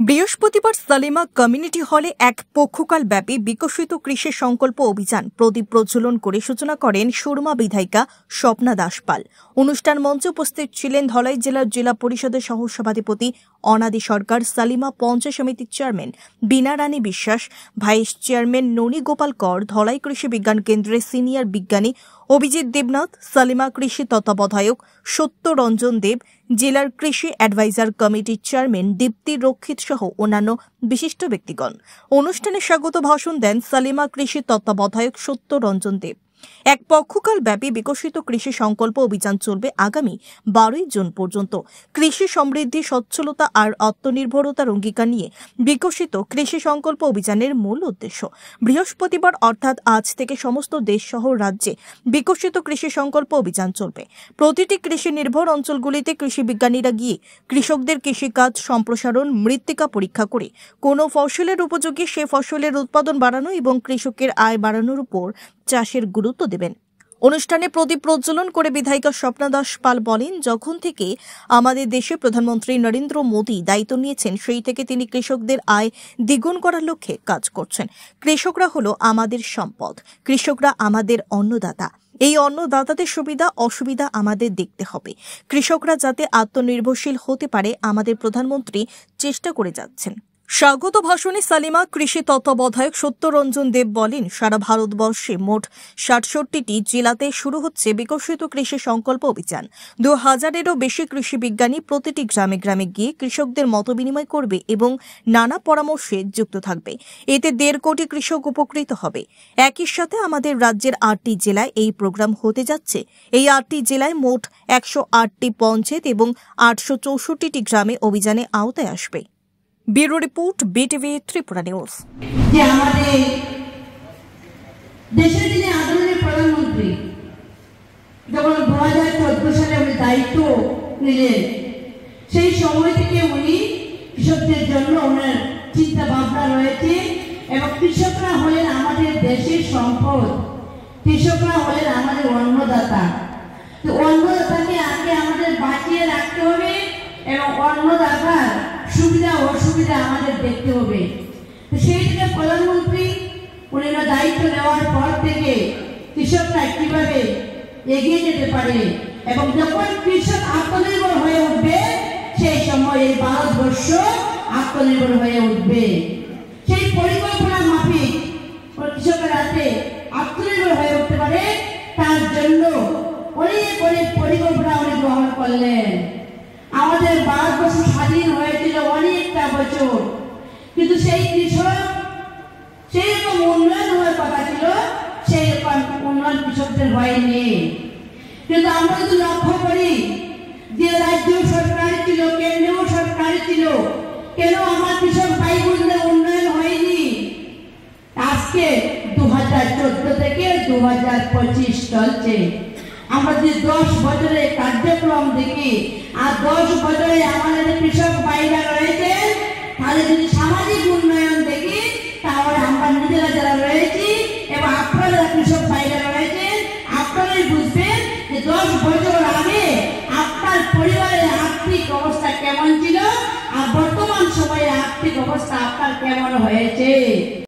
বৃহস্পতিবার সালেমা কমিউনিটি হলে এক পক্ষকাল ব্যাপী বিকশিত কৃষি সংকল্প অভিযান প্রদীপ প্রজ্বলন করে সূচনা করেন সুরমা বিধায়িকা স্বপ্না দাস পাল। অনুষ্ঠান মঞ্চে উপস্থিত ছিলেন ধলাই জেলার জেলা পরিষদের সহ সভাধিপতি অনাদি সরকার, সালিমা পঞ্চায়েত সমিতির চেয়ারম্যান বীণা রানী বিশ্বাস, ভাইস চেয়ারম্যান ননী গোপাল কর, ধলাই কৃষি বিজ্ঞান কেন্দ্রের সিনিয়র বিজ্ঞানী অভিজিৎ দেবনাথ, সালিমা কৃষি তত্ত্বাবধায়ক সত্যরঞ্জন দেব, জেলার কৃষি অ্যাডভাইজার কমিটির চেয়ারম্যান দীপ্তি রক্ষিত সহ অন্যান্য বিশিষ্ট ব্যক্তিগণ। অনুষ্ঠানে স্বাগত ভাষণ দেন সালিমা কৃষি তত্ত্বাবধায়ক সত্যরঞ্জন দেব। এক পক্ষকাল ব্যাপী বিকশিত কৃষি সংকল্প অভিযান চলবে আগামী 12 জুন পর্যন্ত। কৃষি সমৃদ্ধি, সচ্ছলতা আর আত্মনির্ভরতার অঙ্গীকার নিয়ে বিকশিত কৃষি সংকল্প অভিযানের মূল উদ্দেশ্য। বৃহস্পতিবার অর্থাৎ আজ থেকে সমস্ত দেশ সহ রাজ্যে বিকশিত কৃষি সংকল্প অভিযান চলবে। প্রতিটি কৃষি নির্ভর অঞ্চলগুলিতে কৃষি বিজ্ঞানীরা গিয়ে কৃষকদের কৃষিকাজ সম্প্রসারণ, মৃত্তিকা পরীক্ষা করে কোনো ফসলের উপযোগী সে ফসলের উৎপাদন বাড়ানো এবং কৃষকের আয় বাড়ানোর উপর চাষের গুরুত্ব দেবেন। অনুষ্ঠানে প্রদীপ প্রজ্বলন করে বিধায়িকা স্বপ্না দাস পাল বলেন, যখন থেকে আমাদের দেশে প্রধানমন্ত্রী নরেন্দ্র মোদী দায়িত্ব নিয়েছেন সেই থেকে তিনি কৃষকদের আয় দ্বিগুণ করার লক্ষ্যে কাজ করছেন। কৃষকরা হলো আমাদের সম্পদ, কৃষকরা আমাদের অন্নদাতা। এই অন্নদাতাদের সুবিধা অসুবিধা আমাদের দেখতে হবে। কৃষকরা যাতে আত্মনির্ভরশীল হতে পারে আমাদের প্রধানমন্ত্রী চেষ্টা করে যাচ্ছেন। স্বাগত ভাষণে সালিমা কৃষি তত্ত্বাবধায়ক সত্যরঞ্জন দেব বলেন, সারা ভারতবর্ষে মোট ৬৭টি জেলাতে শুরু হচ্ছে বিকশিত কৃষি সংকল্প অভিযান। ২০০০-এরও বেশি কৃষি বিজ্ঞানী প্রতিটি গ্রামে গ্রামে গিয়ে কৃষকদের মতবিনিময় করবে এবং নানা পরামর্শে যুক্ত থাকবে। এতে ১.৫ কোটি কৃষক উপকৃত হবে। একই সাথে আমাদের রাজ্যের ৮টি জেলায় এই প্রোগ্রাম হতে যাচ্ছে। এই ৮টি জেলায় মোট ১০৮টি পঞ্চায়েত এবং ৮৬৪টি গ্রামে অভিযানে আওতায় আসবে। Bureau report, BTV Tripura news. যে আমাদের দেশের যিনি আদরণীয় প্রধানমন্ত্রী যখন ২০১৪ সালে উনি দায়িত্ব নিলেন, সেই সময় থেকে উনি কৃষকদের জন্য ওনার চিন্তা ভাবনা রয়েছে এবং কৃষকরা হলেন আমাদের দেশের সম্পদ, কৃষকরা হলেন আমাদের অন্নদাতা। তো অন্নদাতাকে আগে আমাদের বাঁচিয়ে রাখতে হবে এবং অন্নদাতার সুবিধা অসুবিধা আমাদের দেখতে হবে। তো সেই থেকে প্রধানমন্ত্রী উনি দায়িত্ব নেওয়ার পর থেকে কৃষকরা কিভাবে এগিয়ে যেতে পারে এবং যখন কৃষক আত্মনির্ভর হয়ে উঠবে সেই সময় এই ভারতবর্ষ আত্মনির্ভর হয়ে উঠবে। সেই পরিকল্পনা মাফিক কৃষকের হাতে আত্মনির্ভর হয়ে উঠতে পারে, তার জন্য অনেক অনেক পরিকল্পনা উনি গ্রহণ করলেন। আমাদের ভারতবর্ষ স্বাধীন হয়েছিল অনেকটা বছর, কিন্তু সেই কৃষক সেই রকম উন্নয়ন হওয়ার কথা ছিল, সেই রকম উন্নয়ন কৃষকদের হয়নি। কিন্তু আমরা যদি লক্ষ্য করি যে রাজ্য সরকার ছিল, কেন্দ্রীয় সরকার ছিল, কেন আমার কৃষক ভাই বোনদের উন্নয়ন হয়নি? আজকে ২০১৪ থেকে ২০২৫ চলছে। আমরা যদি ১০ বছরের কার্যক্রম দেখি আর ১০ বছরে আমাদের কৃষক ভাইরা রয়েছে, তাহলে যদি সামাজিক উন্নয়ন দেখি তাহলে আমরা নিজেরা যারা রয়েছি এবং আপনারা যারা কৃষক ভাইরা রয়েছেন, আপনারাই বুঝবেন যে ১০ বছর আগে আপনার পরিবারের আর্থিক অবস্থা কেমন ছিল আর বর্তমান সময়ে আর্থিক অবস্থা আপনার কেমন হয়েছে।